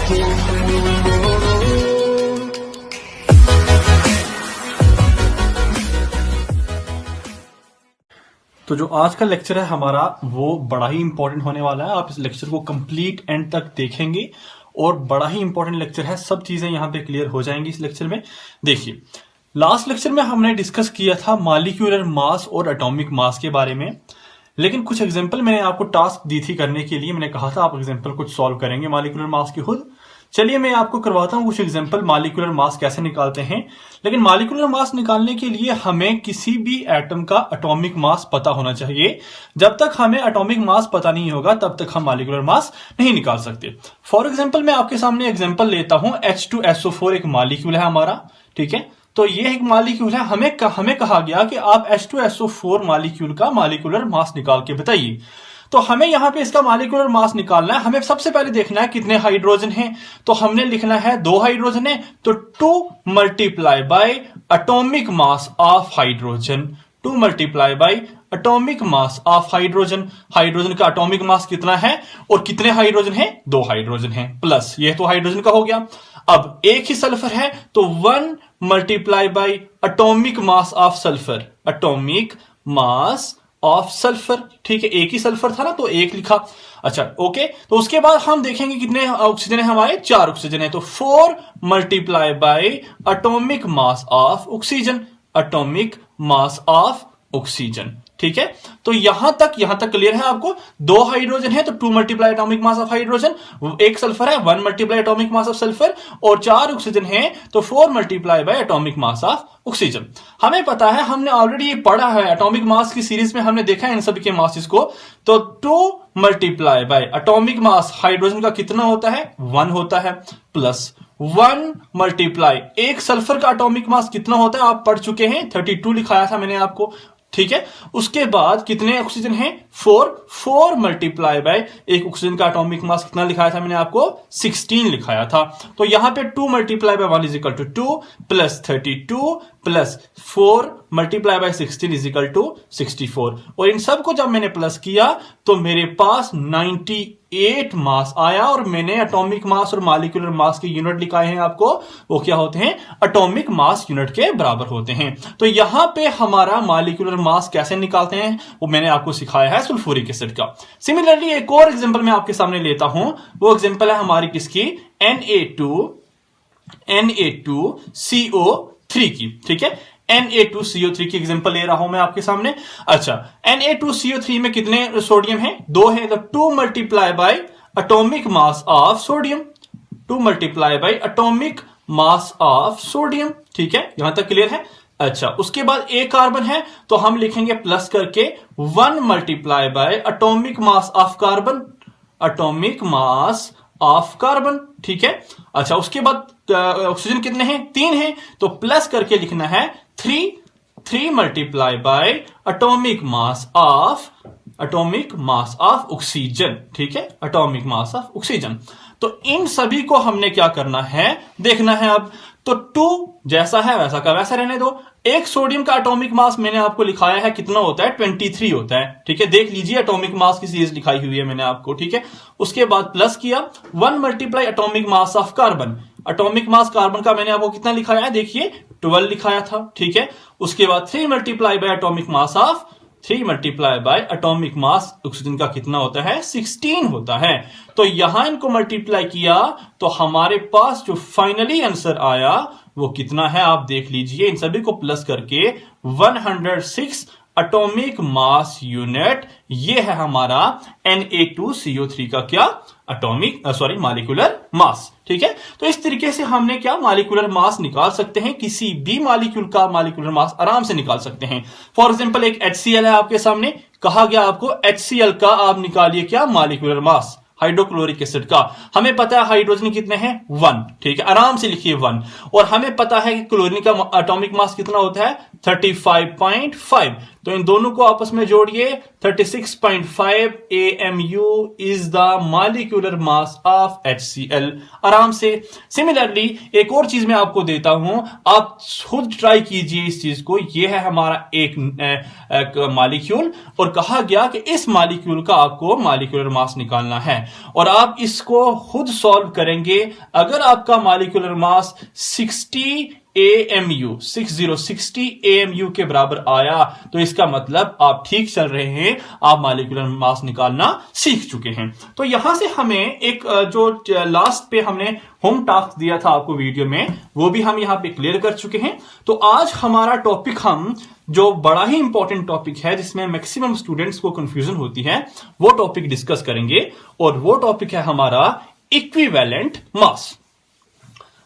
तो जो आज का लेक्चर है हमारा वो बड़ा ही इंपॉर्टेंट होने वाला है। आप इस लेक्चर को कंप्लीट एंड तक देखेंगे और बड़ा ही इंपॉर्टेंट लेक्चर है। सब चीजें यहाँ पे क्लियर हो जाएंगी इस लेक्चर में। देखिए, लास्ट लेक्चर में हमने डिस्कस किया था मॉलिक्यूलर मास और एटॉमिक मास के बारे में, लेकिन कुछ एग्जांपल मैंने आपको टास्क दी थी करने के लिए। मैंने कहा था आप एग्जांपल कुछ सॉल्व करेंगे मॉलिक्यूलर मास की खुद। चलिए मैं आपको करवाता हूं कुछ एग्जांपल मॉलिक्यूलर मास कैसे निकालते हैं। लेकिन मॉलिक्यूलर मास निकालने के लिए हमें किसी भी एटम का एटॉमिक मास पता होना चाहिए। जब तक हमें एटॉमिक मास पता नहीं होगा तब तक हम मॉलिक्यूलर मास नहीं निकाल सकते। फॉर एग्जांपल मैं आपके सामने एग्जांपल लेता हूं, H2SO4 एक मॉलिक्यूल है हमारा, ठीक है। तो ये एक मॉलिक्यूल है, हमें कहा गया कि आप H2SO4 मॉलिक्यूल का मॉलिक्यूलर मास निकाल के बताइए। तो हमें यहां पे इसका मॉलिक्यूलर मास निकालना है। हमें सबसे पहले देखना है कितने हाइड्रोजन हैं। तो हमने लिखना है 2 हाइड्रोजन है, तो 2 multiply bye atomic mass of hydrogen. 2 multiply bye atomic mass of hydrogen. Hydrogen का एटॉमिक मास कितना है और कितने हाइड्रोजन है? 2 हाइड्रोजन है, प्लस ये तो हाइड्रोजन का हो गया। अब एक ही सल्फर है तो 1 multiply by atomic mass of sulphur. Atomic mass of sulphur, ठीक है। एक ही सल्फर था ना तो 1 लिखा। अच्छा ओके, तो उसके बाद हम देखेंगे कितने ऑक्सीजन है हमारे? 4 ऑक्सीजन है, तो 4 multiply bye atomic mass of oxygen. Atomic mass of oxygen, ठीक है। तो यहां तक क्लियर है आपको? 2 हाइड्रोजन है तो 2 multiply atomic mass of hydrogen, 1 sulphur है 1 multiply atomic mass of sulphur, और 4 ऑक्सीजन है तो 4 multiply bye atomic mass of oxygen. हमें पता है, हमने ऑलरेडी ये पढ़ा है एटॉमिक मास की सीरीज में, हमने देखा है इन सभी के मासेस को। तो 2 multiply bye atomic mass hydrogen का कितना होता है? 1 होता है, प्लस 1 मल्टीप्लाई एक सल्फर का एटॉमिक मास कितना होता है आप पढ़ चुके हैं, 32 लिखाया था मैंने आपको, ठीक है। उसके बाद कितने ऑक्सीजन हैं? 4 मल्टीप्लाई बाय एक ऑक्सीजन का एटॉमिक मास कितना लिखाया था मैंने आपको? 16 लिखाया था। तो यहां पे 2 multiply by 1 is equal to 2 plus 32 plus 4 multiply by 16 is equal to 64। और इन सब को जब मैंने प्लस किया तो मेरे पास 98 मास आया, और मैंने एटॉमिक मास और मॉलिक्यूलर मास के यूनिट लिखाए हैं आपको। वो क्या होते हैं? एटॉमिक मास यूनिट के बराबर होते हैं। तो यहां पे हमारा मॉलिक्यूलर मास कैसे निकालते हैं वो मैंने आपको सिखाया है सल्फ्यूरिक एसिड का। सिमिलरली एक और एग्जांपल मैं आपके सामने लेता हूं। वो एग्जांपल है हमारी किसकी? Na2CO3 की, ठीक है। Na2CO3 की एग्जांपल ले रहा हूं मैं आपके सामने। अच्छा, Na2CO3 में कितने सोडियम है? 2 है, तो 2 multiply bye atomic mass of sodium. 2 multiply bye atomic mass of sodium, ठीक है। यहां तक क्लियर है? अच्छा, उसके बाद एक कार्बन है तो हम लिखेंगे प्लस करके 1 multiply by atomic mass of carbon. Atomic mass of carbon, ठीक है। अच्छा, उसके बाद ऑक्सीजन कितने हैं? 3 हैं, तो प्लस करके लिखना है 3 multiply by atomic mass of oxygen, ठीक है। Atomic mass of oxygen. तो इन सभी को हमने क्या करना है, देखना है अब। तो 2 जैसा है वैसा का वैसा रहने दो। एक सोडियम का एटॉमिक मास मैंने आपको लिखाया है कितना होता है? 23 होता है, ठीक है। देख लीजिए एटॉमिक मास की सीरीज लिखाई हुई है मैंने आपको, ठीक है। उसके बाद प्लस किया 1 multiply atomic mass of carbon. Atomic mass carbon का मैंने आपको कितना लिखाया है? देखिए 12 लिखाया था, ठीक है। उसके बाद 3 multiply by atomic mass oxygen का कितना होता है? 16 होता है। तो यहां इनको मल्टीप्लाई किया तो हमारे पास जो फाइनली आंसर आया वो कितना है आप देख लीजिए। इन सभी को प्लस करके 106 एटॉमिक मास यूनिट। ये है हमारा Na2CO3 का क्या? मॉलिक्यूलर मास, ठीक है। तो इस तरीके से हमने क्या मॉलिक्यूलर मास निकाल सकते हैं। किसी भी मॉलिक्यूल का मॉलिक्यूलर मास आराम से निकाल सकते हैं। फॉर एग्जांपल एक HCl है आपके सामने, कहा गया आपको HCl का आप निकालिए क्या? Molecular mass. हाइड्रोक्लोरिक एसिड का हमें पता है हाइड्रोजन कितने हैं? 1, ठीक है। आराम से लिखिए 1। और हमें पता है कि क्लोरीन का एटॉमिक मास कितना होता है? 35.5। तो इन दोनों को आपस में जोड़िए, 36.5 AMU is the molecular mass of HCl। आराम से। सिमिलरली एक और चीज मैं आपको देता हूं, आप खुद ट्राई कीजिए इस चीज को। यह है हमारा एक मॉलिक्यूल और कहा गया कि इस मॉलिक्यूल का आपको मॉलिक्यूलर मास निकालना है और आप इसको खुद सॉल्व करेंगे। अगर आपका मॉलिक्यूलर मास 60 AMU के बराबर आया तो इसका मतलब आप ठीक चल रहे हैं, आप मॉलिक्यूलर मास निकालना सीख चुके हैं। तो यहां से हमें एक जो लास्ट पे हमने होम टास्क दिया था आपको वीडियो में, वो भी हम यहां पे क्लियर कर चुके हैं। तो आज हमारा टॉपिक, हम जो बड़ा ही इंपॉर्टेंट टॉपिक है जिसमें मैक्सिमम स्टूडेंट्स को कंफ्यूजन होती है, वो टॉपिक डिस्कस करेंगे और वो टॉपिक है हमारा इक्विवेलेंट मास।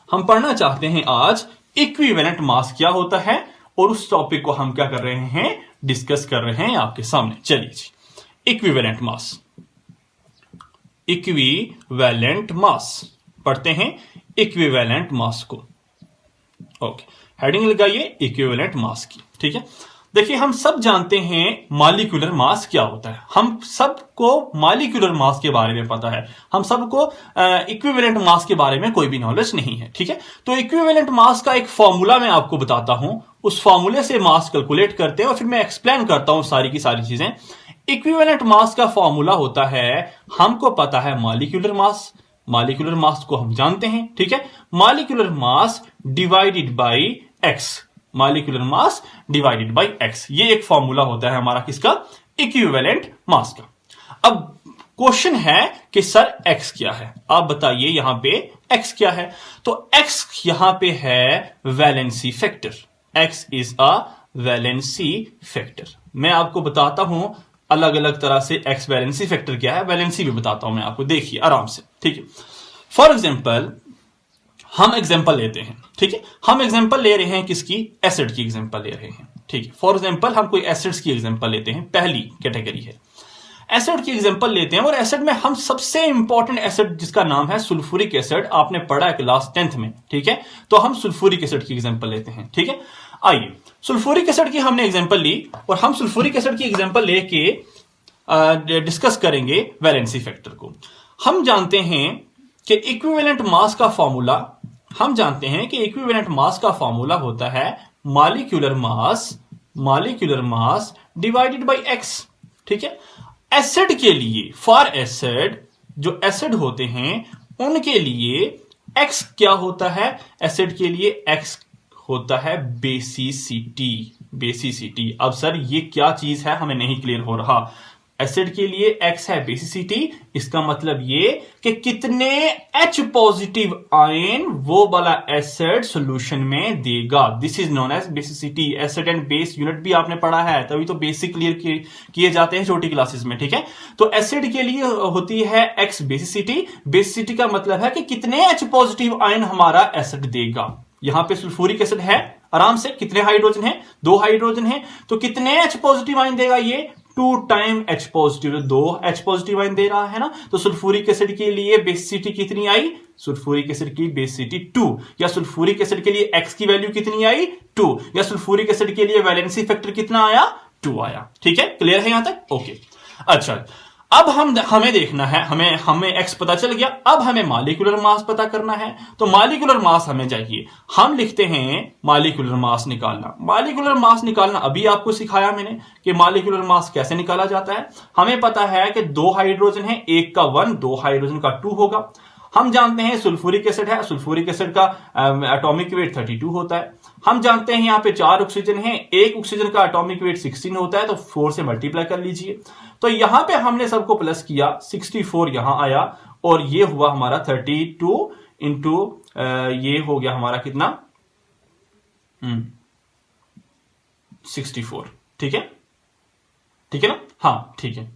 हम पढ़ना चाहते हैं आज इक्विवेलेंट मास क्या होता है और उस टॉपिक को हम क्या कर रहे हैं, डिस्कस कर रहे हैं आपके सामने। चलिए जी, इक्विवेलेंट मास। इक्विवेलेंट मास पढ़ते हैं, इक्विवेलेंट मास को। ओके, हेडिंग लगाइए इक्विवेलेंट मास की। ठीक है, देखिए हम सब जानते हैं मॉलिक्यूलर मास क्या होता है। हम सबको मॉलिक्यूलर मास के बारे में पता है, हम सबको इक्विवेलेंट मास के बारे में कोई भी नॉलेज नहीं है। ठीक है, तो इक्विवेलेंट मास का एक फॉर्मूला मैं आपको बताता हूं, उस फॉर्मूले से मास कैलकुलेट करते हैं और फिर मैं एक्सप्लेन करता हूं सारी की सारी चीजें। इक्विवेलेंट मास का फॉर्मूला होता है, हमको पता है मॉलिक्यूलर मास, मॉलिक्यूलर मास को हम जानते हैं। ठीक है, molecular mass divided by x, molecular mass divided by x, ये एक फॉर्मूला होता है हमारा किसका, इक्विवेलेंट मास का। अब क्वेश्चन है कि सर एक्स क्या है, आप बताइए यहां पे एक्स क्या है। तो एक्स यहां पे है valency factor, x is a valency factor. मैं आपको बताता हूं अलग अलग तरह से एक्स वैलेंसी फैक्टर क्या है, वैलेंसी भी बताता हूं मैं आपको, देखिए आराम से। ठीक है, फॉर एग्जाम्पल हम एग्जाम्पल लेते हैं। ठीक है, हम एग्जाम्पल ले रहे हैं किसकी, एसिड की एग्जाम्पल ले रहे हैं। ठीक है, फॉर एग्जाम्पल हम कोई एसिड्स की एग्जाम्पल लेते हैं, पहली कैटेगरी है एसिड की एग्जाम्पल लेते हैं। और एसिड में हम सबसे इंपॉर्टेंट एसिड जिसका नाम है सुल्फ्यूरिक एसिड, आपने पढ़ा है क्लास 10th में। ठीक है, तो हम सुल्फ्यूरिक एसिड की एग्जाम्पल लेते हैं। ठीक है, आइए सुल्फ्यूरिक एसिड की हमने एग्जाम्पल ली और हम सुल्फ्यूरिक एसिड की एग्जाम्पल लेके डिस्कस करेंगे वैलेंसी फैक्टर को। हम जानते हैं कि इक्विवेलेंट मास का फॉर्मूला, हम जानते हैं कि इक्विवेलेंट मास का फॉर्मूला होता है molecular mass divided by x. ठीक है, एसिड के लिए, फॉर एसिड, जो एसिड होते हैं उनके लिए एक्स क्या होता है, एसिड के लिए एक्स होता है बेसिसिटी, बेसिसिटी। अब सर ये क्या चीज है, हमें नहीं क्लियर हो रहा। एसिड के लिए एक्स है बेसिसिटी, इसका मतलब ये कि कितने H पॉजिटिव आयन वो वाला एसिड सॉल्यूशन में देगा, this is known as basicity. Acid and base unit भी आपने पढ़ा है, तभी तो बेसिक क्लियर किए जाते हैं छोटी क्लासेस में। ठीक है, तो एसिड के लिए होती है एक्स बेसिसिटी। बेसिसिटी का मतलब है कि कितने H पॉजिटिव आयन हमारा एसिड देगा। यहां पे सल्फ्यूरिक एसिड है, आराम से, कितने हाइड्रोजन है, 2 हाइड्रोजन है, तो कितने H पॉजिटिव आयन देगा ये, 2 time H positive, 2 H positive ion दे रहा है ना। तो सल्फ्यूरिक एसिड के लिए बेसिसिटी कितनी आई, सल्फ्यूरिक एसिड की बेसिसिटी 2, या सल्फ्यूरिक एसिड के लिए X की वैल्यू कितनी आई, 2, या सल्फ्यूरिक एसिड के लिए वैलेंसी फैक्टर कितना आया, 2 आया। ठीक है, क्लियर है यहां तक, ओके। अच्छा, अब हमें देखना है, हमें एक्स पता चल गया, अब हमें मॉलिक्यूलर मास पता करना है। तो मॉलिक्यूलर मास हमें चाहिए, हम लिखते हैं मॉलिक्यूलर मास निकालना। मॉलिक्यूलर मास निकालना अभी आपको सिखाया मैंने कि मॉलिक्यूलर मास कैसे निकाला जाता है। हमें पता है कि 2 हाइड्रोजन है, एक का 1, 2 हाइड्रोजन का 2 होगा। हम जानते हैं सल्फ्यूरिक एसिड है, सल्फ्यूरिक एसिड का एटॉमिक वेट 32 होता है। हम जानते हैं यहां पे 4 ऑक्सीजन है, एक ऑक्सीजन का एटॉमिक वेट 16 होता है, तो 4 से मल्टीप्लाई कर लीजिए। तो यहां पे हमने सबको प्लस किया, 64 यहां आया और ये हुआ हमारा 32 इंटू ये हो गया हमारा कितना, 64। ठीक है, ठीक है ना, हाँ ठीक है,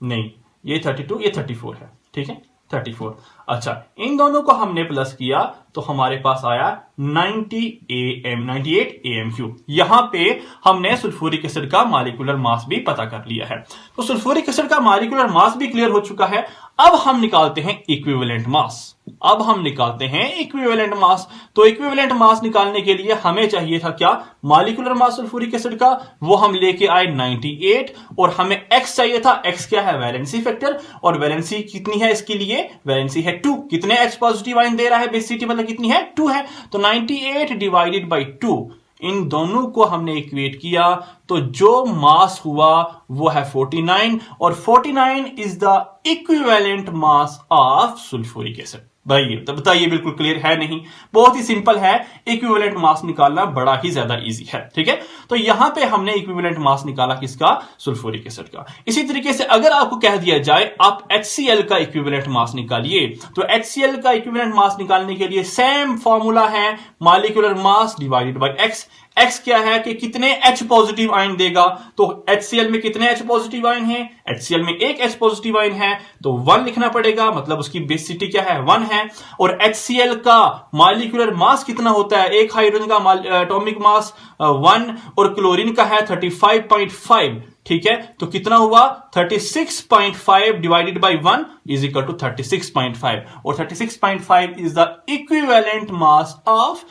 नहीं ये 32, ये 34 है। ठीक है, 34। अच्छा, इन दोनों को हमने प्लस किया तो हमारे पास आया 98 AMQ। यहां पे हमने सल्फ्यूरिक एसिड का मॉलिक्यूलर मास भी पता कर लिया है। तो सल्फ्यूरिक एसिड का मॉलिक्यूलर मास भी क्लियर हो चुका है। अब हम निकालते हैं इक्विवेलेंट मास। अब हम निकालते हैं इक्विवेलेंट मास। तो इक्विवेलेंट मास निकालने के लिए हमें चाहिए था क्या, मॉलिक्यूलर मास सल्फ्यूरिक एसिड का, वो हम लेके आए 98, और हमें x चाहिए था। x क्या है, वैलेंसी फैक्टर, और वैलेंसी कितनी है इसके लिए, वैलेंसी है 2। कितने H पॉजिटिव आयन दे रहा है, बेसिसिटी मतलब कितनी है, 2 है। तो 98 डिवाइडेड बाई 2, इन दोनों को हमने इक्वेट किया तो जो मास हुआ वो है 49, और 49 is the equivalent mass of sulphuric acid. भाई तो बताइए, बिल्कुल क्लियर है नहीं, बहुत ही सिंपल है। इक्विवेलेंट मास निकालना बड़ा ही ज्यादा इजी है, ठीक है। तो यहां पे हमने इक्विवेलेंट मास निकाला किसका, सल्फ्यूरिक एसिड का। इसी तरीके से अगर आपको कह दिया जाए आप HCl का इक्विवेलेंट मास निकालिए, तो HCl का इक्विवेलेंट मास निकालने के लिए सेम फॉर्मूला है, molecular mass divided by x। x क्या है कि कितने H पॉजिटिव आयन देगा, तो HCl में कितने H पॉजिटिव आयन है, HCl में एक H पॉजिटिव आयन है, तो 1 लिखना पड़ेगा, मतलब उसकी बेसिसिटी क्या है, 1 है। और HCl का मॉलिक्यूलर मास कितना होता है, एक हाइड्रोजन का एटॉमिक मास 1, और क्लोरीन का है 35.5, ठीक है। तो कितना हुआ, 36.5 divided by 1 is equal to 36.5, और 36.5 is the equivalent mass of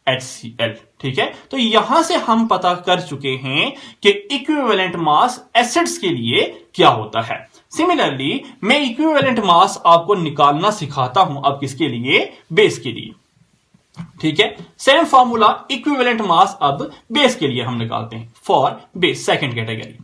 HCl, ठीक है। तो यहां से हम पता कर चुके हैं कि इक्विवेलेंट मास एसिड्स के लिए क्या होता है। सिमिलरली मैं इक्विवेलेंट मास आपको निकालना सिखाता हूं, अब किसके लिए, बेस के लिए, ठीक है। सेम फॉर्मूला इक्विवेलेंट मास अब बेस के लिए हम निकालते हैं। For base second category,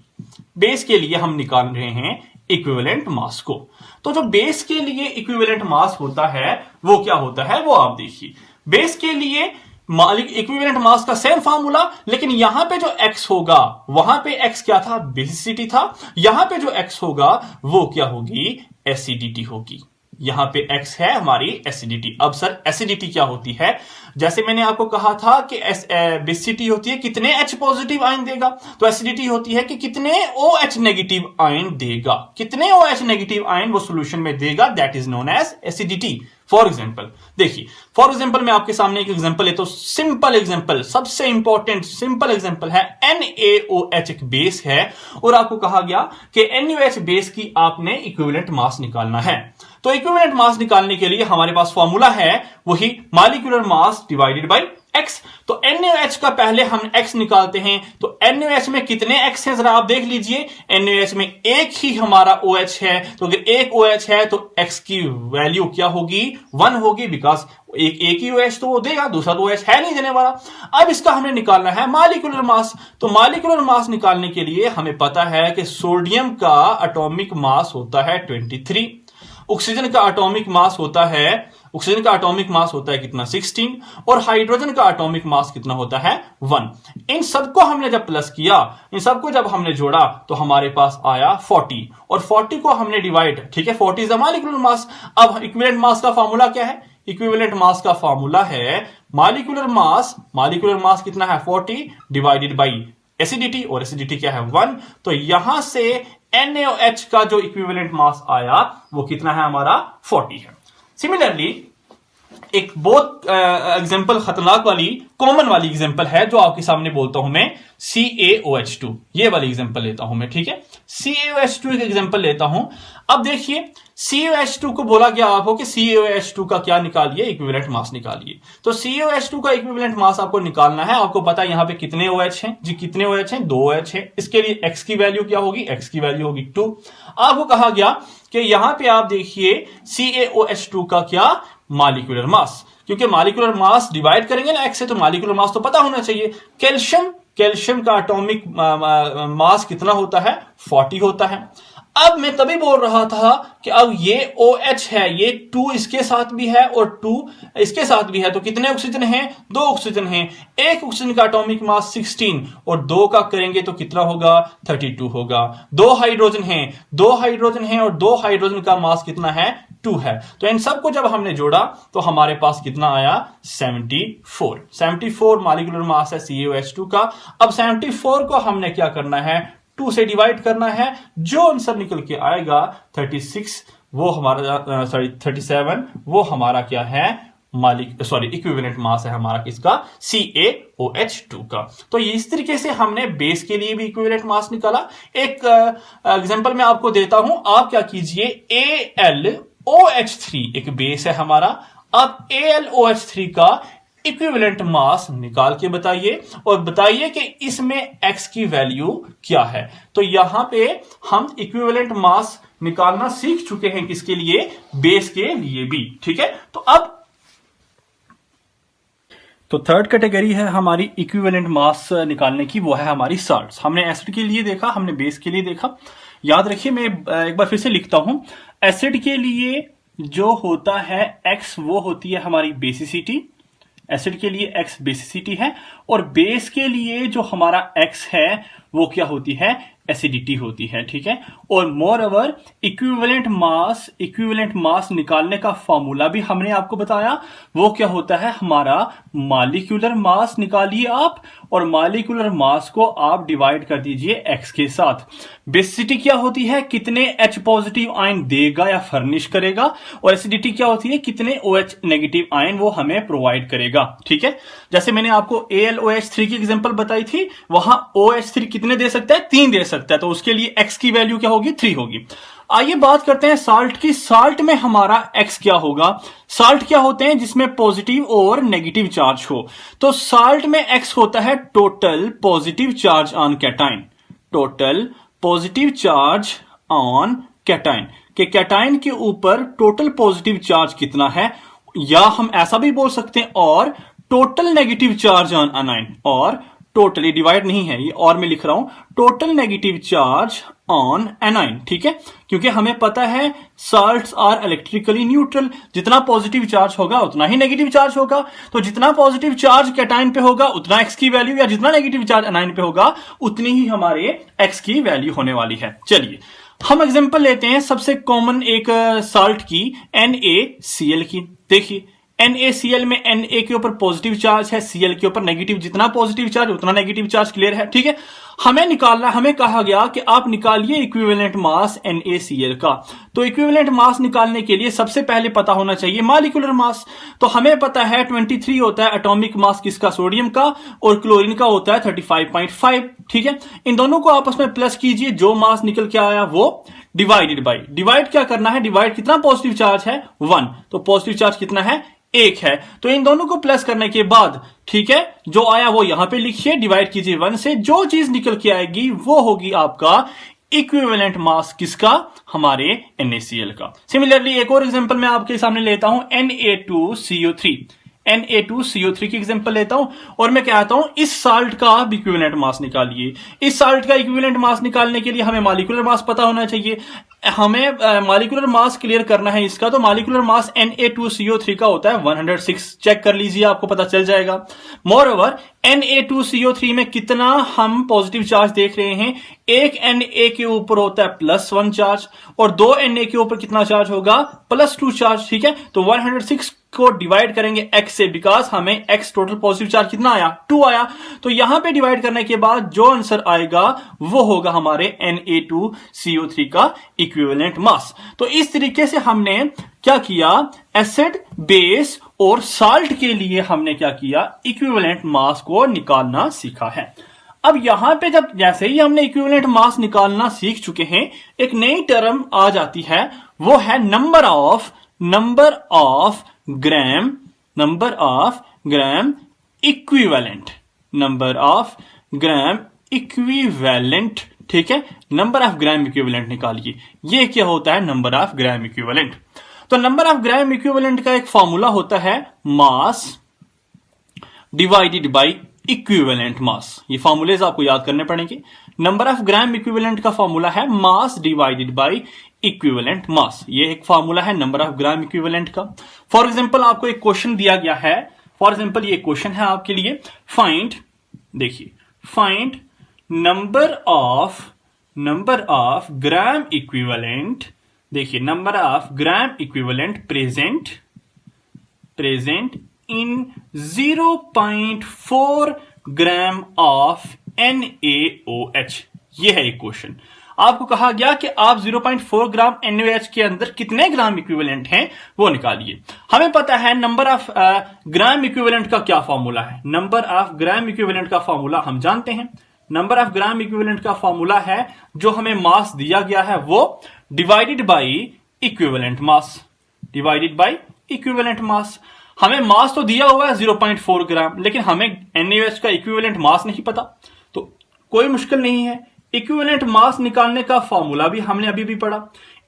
base के लिए हम निकाल रहे हैं इक्विवेलेंट मास को। तो जो बेस के लिए इक्विवेलेंट मास होता है वो क्या होता है, वो आप देखिए। बेस के लिए इक्विवेलेंट मास का सेम फार्मूला, लेकिन यहां पे जो x होगा, वहां पे x क्या था, बेसिसिटी था। यहां पे जो x होगा वो क्या होगी, एसिडिटी होगी। यहां पे x है हमारी एसिडिटी। अब सर एसिडिटी क्या होती है, जैसे मैंने आपको कहा था कि बेसिसिटी होती है कितने H पॉजिटिव आयन देगा, तो एसिडिटी होती है कि कितने OH नेगेटिव आयन देगा, कितने OH नेगेटिव आयन वो सॉल्यूशन में देगा, that is known as acidity. For example देखिए, फॉर एग्जाम्पल मैं आपके सामने एक एग्जाम्पल लेता हूं, सिंपल एग्जाम्पल, सबसे इंपॉर्टेंट सिंपल एग्जाम्पल है NaOH एक बेस है, और आपको कहा गया कि NaOH बेस की आपने इक्विवेलेंट मास निकालना है। तो इक्विवेलेंट मास निकालने के लिए हमारे पास फॉर्मूला है वही molecular mass divided by x। तो NaOH का पहले हम x निकालते हैं, तो NaOH में कितने x हैं जरा आप देख लीजिए। NaOH में एक ही हमारा OH है, तो अगर एक OH है तो x की वैल्यू क्या होगी, 1 होगी, बिकॉज एक ही OH तो वो देगा, दूसरा तो OH है नहीं देने वाला। अब इसका हमें निकालना है मॉलिक्यूलर मास। तो मॉलिक्यूलर मास निकालने के लिए हमें पता है कि सोडियम का एटॉमिक मास होता है 23, ऑक्सीजन का एटॉमिक मास होता है, ऑक्सीजन का एटॉमिक मास होता है कितना, 16, और हाइड्रोजन का एटॉमिक मास कितना होता है, 1। इन सबको हमने जब प्लस किया, इन सबको जब हमने जोड़ा तो हमारे पास आया 40, और 40 को हमने डिवाइड, ठीक है, 40 इज द मॉलिक्यूलर मास। अब इक्विवेलेंट मास का फार्मूला क्या है, इक्विवेलेंट मास का फार्मूला है मॉलिक्यूलर मास कितना है, 40 डिवाइडेड बाई एसिडिटी, और एसिडिटी क्या है, 1। तो यहां से NaOH का जो इक्विवेलेंट मास आया वो कितना है हमारा, 40 है। सिमिलरली एक बहुत एग्जांपल खतरनाक वाली, कॉमन वाली एग्जांपल है जो आपके सामने बोलता हूं मैं, CaOH2, ये वाली एग्जांपल लेता हूं मैं, ठीक है। CaOH2 एक एग्जांपल लेता हूं। अब देखिए CaOH2 को बोला गया आपको कि CaOH2 का क्या निकालिए, इक्विवेलेंट मास निकालिए। तो CaOH2 का इक्विवेलेंट मास आपको निकालना है। आपको पता है यहां पे कितने OH हैं जी, कितने OH हैं, 2 OH हैं। इसके लिए x की वैल्यू क्या होगी, x की वैल्यू होगी 2। आपको कहा गया कि यहां पे आप देखिए CaOH2 का क्या, मॉलिक्यूलर मास, क्योंकि मॉलिक्यूलर मास डिवाइड करेंगे ना x से, तो मॉलिक्यूलर मास तो पता होना चाहिए। कैल्शियम का एटॉमिक मास कितना होता है, 40 होता है। अब मैं तभी बोल रहा था कि अब ये OH है, ये 2 इसके साथ भी है और 2 इसके साथ भी है, तो कितने ऑक्सीजन हैं, 2 ऑक्सीजन हैं। एक ऑक्सीजन का एटॉमिक मास 16 और 2 का करेंगे तो कितना होगा, 32 होगा। 2 हाइड्रोजन हैं और 2 हाइड्रोजन का मास कितना है, 2 है। तो इन सबको जब हमने जोड़ा तो हमारे पास कितना आया, 74 मॉलिक्यूलर मास है CaOH2 का। अब 74 को हमने क्या करना है, 2 से डिवाइड करना है, जो आंसर निकल के आएगा 36, वो हमारा 37, वो हमारा क्या है, इक्विवेलेंट मास है हमारा किसका, CaOH2 का। तो इस तरीके से हमने बेस के लिए भी इक्विवेलेंट मास निकाला। एक एग्जांपल मैं आपको देता हूं, आप क्या कीजिए, OH3 एक बेस है हमारा। अब AlOH3 का इक्विवेलेंट मास निकाल के बताइए और बताइए कि इसमें x की वैल्यू क्या है। तो यहां पे हम इक्विवेलेंट मास निकालना सीख चुके हैं, किसके लिए? बेस के लिए भी। ठीक है, तो थर्ड कैटेगरी है हमारी इक्विवेलेंट मास निकालने की, वो है हमारी साल्ट्स। हमने एसिड के लिए देखा, हमने बेस के लिए देखा। याद रखिए, मैं एक बार फिर से लिखता हूं। एसिड के लिए जो होता है x, वो होती है हमारी बेसिसिटी। एसिड के लिए x बेसिसिटी है, और बेस के लिए जो हमारा x है वो क्या होती है? एसिडिटी होती है। ठीक है, और मोर ओवर इक्विवेलेंट मास निकालने का फॉर्मूला भी हमने आपको बताया। वो क्या होता है? हमारा मॉलिक्यूलर मास निकालिए आप, और मॉलिक्यूलर मास को आप डिवाइड कर दीजिए x के साथ। बेसिसिटी क्या होती है? कितने H पॉजिटिव आयन देगा या फर्निश करेगा, और एसिडिटी क्या होती है? कितने OH नेगेटिव आयन वो हमें प्रोवाइड करेगा। ठीक है, जैसे मैंने आपको AlOH3 की एग्जांपल बताई थी, वहां OH3 कितने दे सकता है? 3 दे सकता है, तो उसके लिए x की वैल्यू क्या होगी? 3 होगी। आइए बात करते हैं साल्ट की। साल्ट में हमारा x क्या होगा? साल्ट क्या होते हैं? जिसमें पॉजिटिव और नेगेटिव चार्ज हो। तो साल्ट में x होता है total positive charge on cation. Total positive charge on cation, के कैटाइन के ऊपर टोटल पॉजिटिव चार्ज कितना है, या हम ऐसा भी बोल सकते हैं और total negative charge on anion, और टोटली डिवाइड नहीं है ये, और मैं लिख रहा हूं total negative charge on A9. ठीक है, क्योंकि हमें पता है साल्ट्स आर इलेक्ट्रिकली न्यूट्रल, जितना पॉजिटिव चार्ज होगा उतना ही नेगेटिव चार्ज होगा। तो जितना पॉजिटिव चार्ज कैटाइन पे होगा उतना x की वैल्यू, या जितना नेगेटिव चार्ज एनाइन पे होगा उतनी ही हमारे x की वैल्यू होने वाली है। चलिए हम एग्जांपल लेते हैं सबसे कॉमन एक साल्ट की, NaCl की। देखिए NaCl में Na के ऊपर पॉजिटिव चार्ज है, Cl के ऊपर नेगेटिव। जितना पॉजिटिव चार्ज उतना नेगेटिव चार्ज। क्लियर है? ठीक है, हमें निकालना, हमें कहा गया कि आप निकालिए इक्विवेलेंट मास NaCl का। तो इक्विवेलेंट मास निकालने के लिए सबसे पहले पता होना चाहिए मॉलिक्यूलर मास। तो हमें पता है 23 होता है एटॉमिक मास किसका? सोडियम का, और क्लोरीन का होता है 35.5। ठीक है, इन दोनों को आपस में प्लस कीजिए, जो मास निकल के आया वो डिवाइडेड बाई, डिवाइड क्या करना है? डिवाइड कितना पॉजिटिव चार्ज है? 1। तो पॉजिटिव चार्ज कितना है? 1 है। तो इन दोनों को प्लस करने के बाद, ठीक है, जो आया वो यहां पे लिखिए, डिवाइड कीजिए 1 से। जो चीज निकल के आएगी वो होगी आपका इक्विवेलेंट मास किसका? हमारे NaCl का। सिमिलरली एक और एग्जांपल मैं आपके सामने लेता हूं, Na2CO3। Na2CO3 की एग्जांपल लेता हूं, और मैं कहता हूं इस साल्ट का आप इक्विवेलेंट मास निकालिए। इस साल्ट का इक्विवेलेंट मास निकालने के लिए हमें मॉलिक्यूलर मास पता होना चाहिए। हमें मॉलिक्यूलर मास क्लियर करना है इसका, तो मॉलिक्यूलर मास Na2CO3 का होता है 106। चेक कर लीजिए, आपको पता चल जाएगा। मोर ओवर Na2CO3 में कितना हम पॉजिटिव चार्ज देख रहे हैं? एक Na के ऊपर होता है +1 चार्ज, और 2 Na के ऊपर कितना चार्ज होगा? +2 चार्ज। ठीक है, तो 106 को डिवाइड करेंगे x से, बिकॉज हमें x टोटल पॉजिटिव चार्ज कितना आया? 2 आया। तो यहां पे डिवाइड करने के बाद जो आंसर आएगा वो होगा हमारे Na2CO3 का इक्विवेलेंट मास। तो इस तरीके से हमने क्या किया? एसिड, बेस और साल्ट के लिए हमने क्या किया? इक्विवेलेंट मास को निकालना सीखा है। अब यहां पे जब जैसे ही हमने इक्विवेलेंट मास निकालना सीख चुके हैं, एक नई टर्म आ जाती है, वो है number of gram equivalent. Number of gram equivalent. ठीक है, नंबर ऑफ ग्राम इक्विवेलेंट निकालिए। ये क्या होता है? Number of gram equivalent. तो नंबर ऑफ ग्राम इक्विवेलेंट का एक फॉर्मूला होता है mass divided by equivalent mass. ये फॉर्मूलेज आपको याद करने पड़ेंगे। नंबर ऑफ ग्राम इक्विवेलेंट का फॉर्मूला है mass divided by equivalent mass. ये एक फॉर्मूला है नंबर ऑफ ग्राम इक्विवेलेंट का। फॉर एग्जांपल आपको एक क्वेश्चन दिया गया है, फॉर एग्जांपल ये क्वेश्चन है आपके लिए, फाइंड, देखिए, find number of gram equivalent, देखिए, number of gram equivalent present in 0.4 gram of NaOH। ये है एक क्वेश्चन। आपको कहा गया कि आप 0.4 ग्राम NaOH के अंदर कितने ग्राम इक्विवेलेंट हैं वो निकालिए। हमें पता है नंबर ऑफ ग्राम इक्विवेलेंट का क्या फॉर्मूला है। नंबर ऑफ ग्राम इक्विवेलेंट का फॉर्मूला हम जानते हैं। नंबर ऑफ ग्राम इक्विवेलेंट का फॉर्मूला है, जो हमें मास दिया गया है वो divided by equivalent mass. Divided by equivalent mass. हमें मास तो दिया हुआ है 0.4 ग्राम, लेकिन हमें NaOH का इक्विवेलेंट मास नहीं पता, तो कोई मुश्किल नहीं है। इक्विवेलेंट मास निकालने का फॉर्मूला भी हमने अभी भी पढ़ा।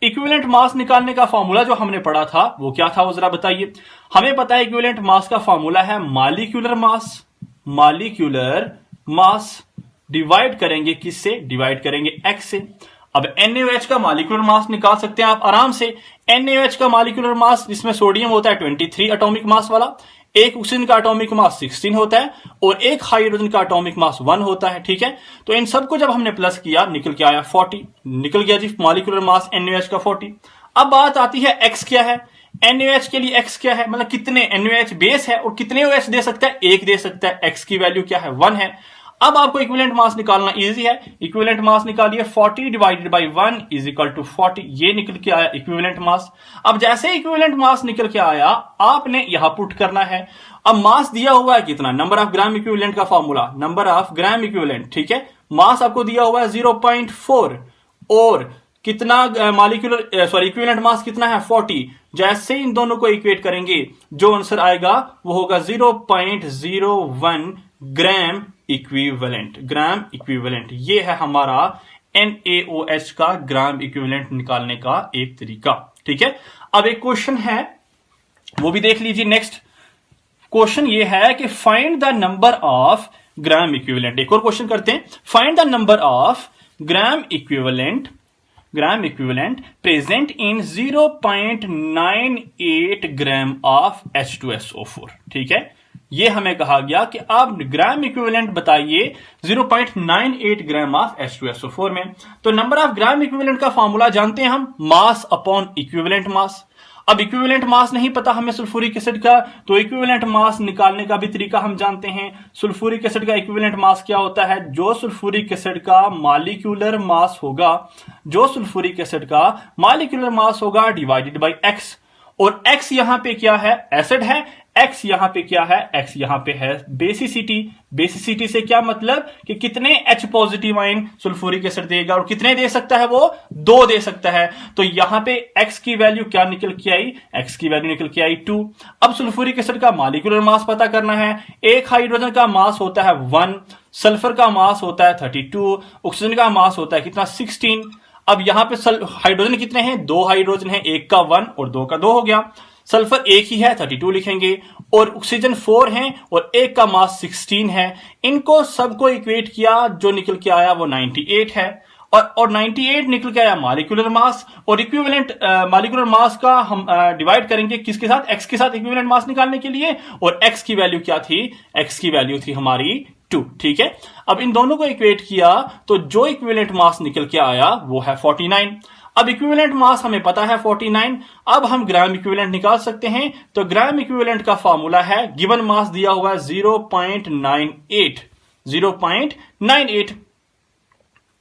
इक्विवेलेंट मास निकालने का फॉर्मूला जो हमने पढ़ा था वो क्या था, वो जरा बताइए। हमें पता है इक्विवेलेंट मास का फॉर्मूला है molecular mass, molecular mass divide करेंगे किससे, डिवाइड करेंगे x से। अब NaOH का मॉलिक्यूलर मास निकाल सकते हैं आप आराम से। NaOH का मॉलिक्यूलर मास, जिसमें सोडियम होता है 23 एटॉमिक मास वाला, एक ऑक्सीजन का एटॉमिक मास 16 होता है और एक हाइड्रोजन का एटॉमिक मास 1 होता है, ठीक है। तो इन सबको जब हमने प्लस किया निकल के आया 40, निकल गया जी मॉलिक्यूलर मास NaOH का 40। अब बात आती है x क्या है। NaOH के लिए x क्या है, मतलब कितने NaOH बेस है और कितने OH दे सकता है, एक दे सकता है। x की वैल्यू क्या है, 1 है। अब आपको इक्विवेलेंट मास निकालना इजी है। इक्विवेलेंट मास निकालिए, 40 divided by 1 is equal to 40। ये निकल के आया इक्विवेलेंट मास। अब जैसे इक्विवेलेंट मास निकल के आया, आपने यहां पुट करना है। अब मास दिया हुआ है कितना, नंबर ऑफ ग्राम इक्विवेलेंट का formula, number of gram equivalent, ठीक है। मास आपको दिया हुआ है 0.4 और कितना मॉलिक्यूलर सॉरी इक्विवेलेंट मास कितना है 40। जैसे इन दोनों को इक्वेट करेंगे जो आंसर आएगा वो होगा 0.01 ग्राम इक्विवेलेंट, ग्राम इक्विवेलेंट। ये है हमारा NaOH का ग्राम इक्विवेलेंट निकालने का एक तरीका, ठीक है। अब एक क्वेश्चन है वो भी देख लीजिए। नेक्स्ट क्वेश्चन ये है कि find the number of gram equivalent. एक और क्वेश्चन करते हैं, find the number of gram equivalent present in 0.98 gram of H2SO4, ठीक है। ये हमें कहा गया कि आप ग्राम इक्विवेलेंट बताइए 0.98 ग्राम ऑफ H2SO4 में। तो नंबर ऑफ ग्राम इक्विवेलेंट का फॉर्मूला जानते हैं हम, मास अपॉन इक्विवेलेंट मास। अब इक्विवेलेंट मास नहीं पता हमें सल्फ्यूरिक एसिड का, तो इक्विवेलेंट मास निकालने का भी तरीका हम जानते हैं। सल्फ्यूरिक एसिड का इक्विवेलेंट मास क्या होता है, जो सल्फ्यूरिक एसिड का मॉलिक्यूलर मास होगा, जो सल्फ्यूरिक एसिड का मॉलिक्यूलर मास होगा डिवाइडेड बाय x। और x यहां पे क्या है, एसिड है। x यहां पे क्या है, x यहां पे है बेसिसिटी। बेसिसिटी से क्या मतलब कि कितने H positive ion sulphuric acid देगा और कितने दे सकता है, वो 2 दे सकता है। तो यहां पे x की वैल्यू क्या निकल के आई, x की वैल्यू निकल के आई 2। अब सल्फ्यूरिक एसिड का मॉलिक्यूलर मास पता करना है। एक हाइड्रोजन का मास होता है 1, सल्फर का मास होता है 32, ऑक्सीजन का मास होता है कितना 16। अब यहां पे हाइड्रोजन कितने हैं, 2 हाइड्रोजन है, एक का 1 और 2 का 2 हो गया। सल्फर एक ही है 32 लिखेंगे और ऑक्सीजन 4 है और एक का मास 16 है। इनको सबको इक्वेट किया, जो निकल के आया वो 98 है और 98 निकल के आया मॉलिक्यूलर मास। और इक्विवेलेंट मॉलिक्यूलर मास का हम डिवाइड करेंगे किसके साथ, x के साथ इक्विवेलेंट मास निकालने के लिए। और x की वैल्यू क्या थी, x की वैल्यू थी हमारी 2, ठीक है। अब इन दोनों को इक्वेट किया तो जो इक्विवेलेंट मास निकल के आया वो है 49। अब इक्विवेलेंट मास हमें पता है 49। अब हम ग्राम इक्विवेलेंट निकाल सकते हैं। तो ग्राम इक्विवेलेंट का फॉर्मूला है, गिवन मास दिया हुआ है 0.98,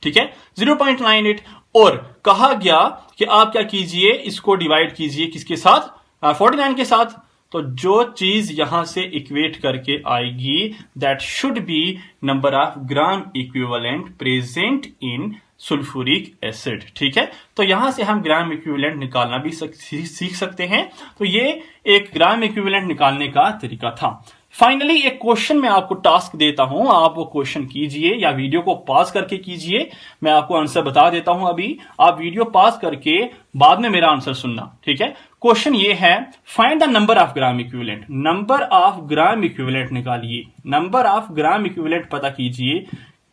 ठीक है 0.98। और कहा गया कि आप क्या कीजिए, इसको डिवाइड कीजिए किसके साथ, 49 के साथ। तो जो चीज यहां से इक्वेट करके आएगी that should be number of gram equivalent present in sulphuric acid, ठीक है। तो यहां से हम ग्राम इक्विवेलेंट निकालना भी सीख सकते हैं। तो ये एक ग्राम इक्विवेलेंट निकालने का तरीका था। फाइनली एक क्वेश्चन मैं आपको टास्क देता हूं, आप वो क्वेश्चन कीजिए या वीडियो को पॉज करके कीजिए। मैं आपको आंसर बता देता हूं अभी, आप वीडियो पॉज करके बाद में मेरा आंसर सुनना, ठीक है। क्वेश्चन ये है, find the number of gram equivalent. Number of gram equivalent निकालिए, नंबर ऑफ ग्राम इक्विवेलेंट पता कीजिए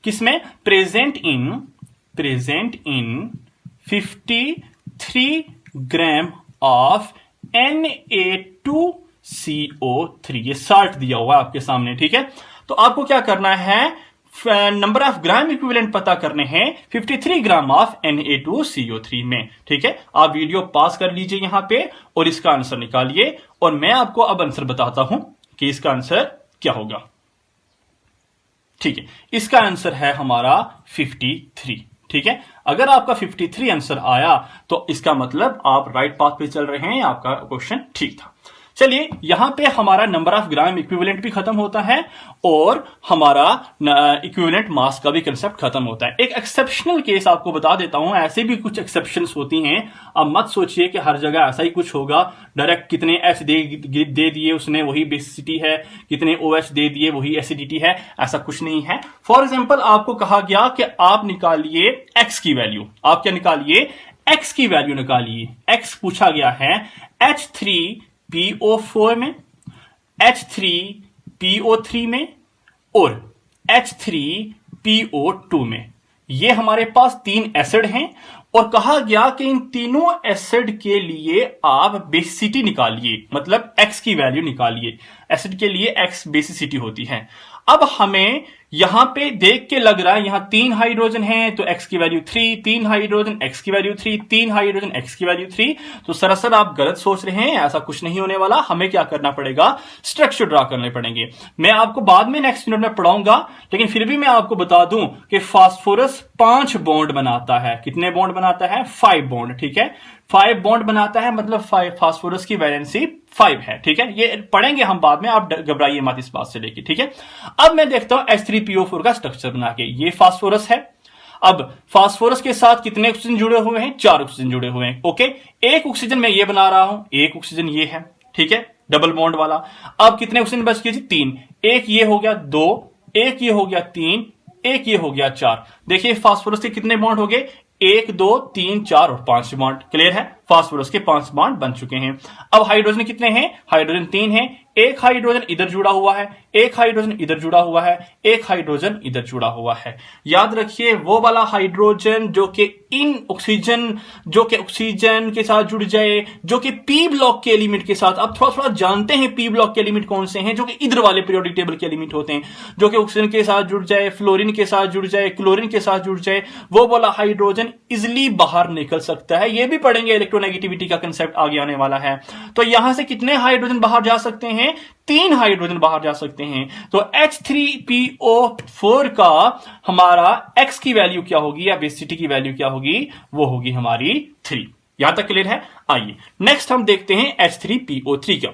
किसमें, present in 53 gram of Na2CO3। ये साल्ट दिया हुआ है आपके सामने, ठीक है। तो आपको क्या करना है, नंबर ऑफ ग्राम इक्विवेलेंट पता करने हैं 53 ग्राम ऑफ Na2CO3 में, ठीक है। आप वीडियो पॉज कर लीजिए यहां पे और इसका आंसर निकालिए। और मैं आपको अब आंसर बताता हूं कि इसका आंसर क्या होगा, ठीक है। इसका आंसर है हमारा 53, ठीक है। अगर आपका 53 आंसर आया तो इसका मतलब आप राइट पाथ पे चल रहे हैं, आपका क्वेश्चन ठीक था। चलिए यहां पे हमारा नंबर ऑफ ग्राम इक्विवेलेंट भी खत्म होता है और हमारा इक्विवेलेंट मास का भी कंसेप्ट खत्म होता है। एक एक्सेप्शनल केस आपको बता देता हूं, ऐसे भी कुछ एक्सेप्शंस होती हैं। अब मत सोचिए कि हर जगह ऐसा ही कुछ होगा, डायरेक्ट कितने एच दे दिए उसने वही बेसिसिटी है, कितने OH दे दिए वही एसिडिटी है, ऐसा कुछ नहीं है। फॉर एग्जाम्पल आपको कहा गया कि आप निकालिए एक्स की वैल्यू, आप क्या निकालिए, एक्स की वैल्यू निकालिए। एक्स पूछा गया है H3PO4 में, H3PO3 में और H3PO2 में। ये हमारे पास 3 एसिड हैं और कहा गया कि इन तीनों एसिड के लिए आप बेसिसिटी निकालिए, मतलब एक्स की वैल्यू निकालिए। एसिड के लिए एक्स बेसिसिटी होती है। अब हमें यहां पे देख के लग रहा है यहां 3 हाइड्रोजन हैं तो एक्स की वैल्यू 3, 3 हाइड्रोजन एक्स की वैल्यू 3, 3 हाइड्रोजन एक्स की वैल्यू 3। तो सरासर आप गलत सोच रहे हैं, ऐसा कुछ नहीं होने वाला। हमें क्या करना पड़ेगा, स्ट्रक्चर ड्रा करने पड़ेंगे। मैं आपको बाद में नेक्स्ट यूनिट में पढ़ाऊंगा, लेकिन फिर भी मैं आपको बता दूं कि फास्फोरस 5 बॉन्ड बनाता है। कितने बॉन्ड बनाता है, 5 बॉन्ड, ठीक है। 5 बॉन्ड बनाता है, मतलब फास्फोरस की वैलेंसी 5 है, ठीक है। ये पढ़ेंगे हम बाद में, आप घबराइए मत इस बात से लेके, ठीक है। अब मैं देखता हूं H3PO4 का स्ट्रक्चर बना के। ये फास्फोरस है। अब फास्फोरस के साथ कितने ऑक्सीजन जुड़े हुए हैं, 4 ऑक्सीजन जुड़े हुए हैं, ओके। एक ऑक्सीजन मैं ये बना रहा हूं, एक ऑक्सीजन ये है, ठीक है, डबल बॉन्ड वाला। अब कितने ऑक्सीजन बच गए जी, 3। एक ये हो गया 2, एक ये हो गया 3, एक ये हो गया 4। देखिए फास्फोरस के कितने बॉन्ड हो गए, 1 2 3 4 और 5 बॉन्ड। क्लियर है, फास्फोरस के 5 बॉन्ड बन चुके हैं। अब हाइड्रोजन कितने हैं, हाइड्रोजन 3 हैं। एक हाइड्रोजन इधर जुड़ा हुआ है, एक हाइड्रोजन इधर जुड़ा हुआ है, एक हाइड्रोजन इधर जुड़ा हुआ है। याद रखिए वो वाला हाइड्रोजन जो कि ऑक्सीजन के साथ जुड़ जाए, जो कि पी ब्लॉक के एलिमेंट के साथ, आप थोड़ा थोड़ा जानते हैं पी ब्लॉक के एलिमेंट कौन से हैं, जो कि इधर वाले पीरियोडिक टेबल के एलिमेंट होते हैं, जो कि ऑक्सीजन के साथ जुड़ जाए, फ्लोरीन के साथ जुड़ जाए, क्लोरीन के साथ जुड़ जाए, वो वाला हाइड्रोजन इजिली बाहर निकल सकता है। ये भी पढ़ेंगे, इलेक्ट्रोनेगेटिविटी का कंसेप्ट आगे आने वाला है। तो यहां से कितने हाइड्रोजन बाहर जा सकते हैं, 3 हाइड्रोजन बाहर जा सकते हैं। तो H3PO4 का हमारा X की वैल्यू क्या होगी या बेसिसिटी की वैल्यू क्या होगी, वो होगी हमारी 3। यहां तक क्लियर है। आइए नेक्स्ट हम देखते हैं H3PO3 का।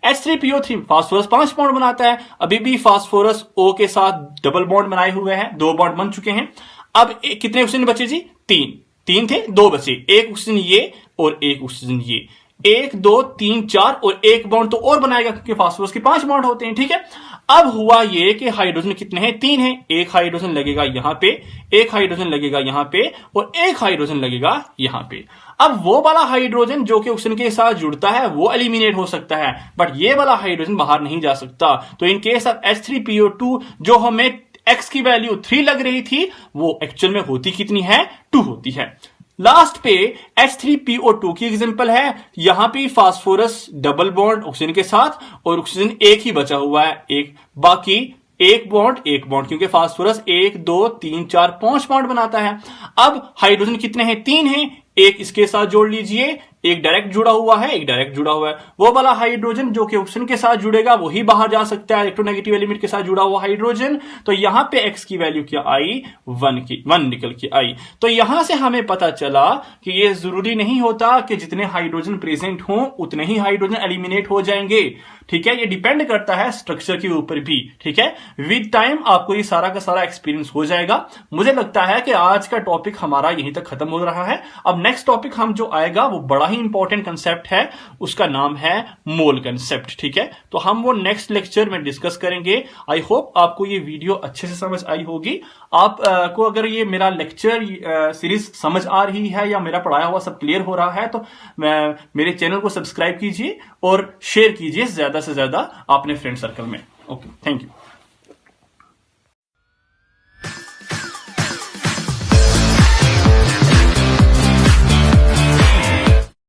H3PO3 फास्फोरस 5 बॉन्ड बनाता है। अभी भी फास्फोरस O के साथ डबल बॉन्ड बनाए हुए हैं, 2 बॉन्ड बन चुके हैं। अब कितने ऑक्सीजन बचे जी, 3 थे, 2 बचे, एक ऑक्सीजन ये और एक ऑक्सीजन ये। 1 2 3 4 और एक बॉन्ड तो और बनाएगा क्योंकि फास्फोरस के 5 बॉन्ड होते हैं, ठीक है। अब हुआ ये कि हाइड्रोजन कितने हैं, 3 हैं। एक हाइड्रोजन लगेगा यहां पे, एक हाइड्रोजन लगेगा यहां पे और एक हाइड्रोजन लगेगा यहां पे। अब वो वाला हाइड्रोजन जो कि ऑक्सीजन के साथ जुड़ता है वो एलिमिनेट हो सकता है, बट ये वाला हाइड्रोजन बाहर नहीं जा सकता। तो इन केस ऑफ H3PO2 जो हमें X की वैल्यू 3 लग रही थी, वो एक्चुअल में होती कितनी है, 2 होती है। लास्ट पे H3PO2 की एग्जांपल है। यहां पे फास्फोरस डबल बॉन्ड ऑक्सीजन के साथ और ऑक्सीजन एक ही बचा हुआ है, एक, बाकी एक बॉन्ड, क्योंकि फास्फोरस 1 2 3 4 5 बॉन्ड बनाता है। अब हाइड्रोजन कितने हैं, 3 हैं। एक इसके साथ जोड़ लीजिए, एक डायरेक्ट जुड़ा हुआ है, एक डायरेक्ट जुड़ा हुआ है। वो वाला हाइड्रोजन जो कि ऑक्सीजन के साथ जुड़ेगा वही बाहर जा सकता है, इलेक्ट्रोनेगेटिव एलिमेंट के साथ जुड़ा हुआ हाइड्रोजन। तो यहां पे X की वैल्यू क्या आई, 1 निकल के आई। तो यहां से हमें पता चला कि ये जरूरी नहीं होता कि जितने हाइड्रोजन प्रेजेंट हों उतने ही हाइड्रोजन एलिमिनेट हो जाएंगे, ठीक है। ये डिपेंड करता है स्ट्रक्चर के ऊपर भी, ठीक है। विद टाइम आपको ये सारा का सारा एक्सपीरियंस हो जाएगा। मुझे लगता है कि आज का टॉपिक हमारा यहीं तक खत्म हो रहा है। अब नेक्स्ट टॉपिक हम जो आएगा वो बड़ा ही इंपॉर्टेंट कंसेप्ट है, उसका नाम है मोल कंसेप्ट, ठीक है। तो हम वो नेक्स्ट लेक्चर में डिस्कस करेंगे। आई होप आपको ये वीडियो अच्छे से समझ आई होगी। आप को अगर ये मेरा लेक्चर सीरीज समझ आ रही है या मेरा पढ़ाया हुआ सब क्लियर हो रहा है तो मेरे चैनल को सब्सक्राइब कीजिए और शेयर कीजिए ज्यादा से ज्यादा अपने फ्रेंड सर्कल में। Okay, thank you.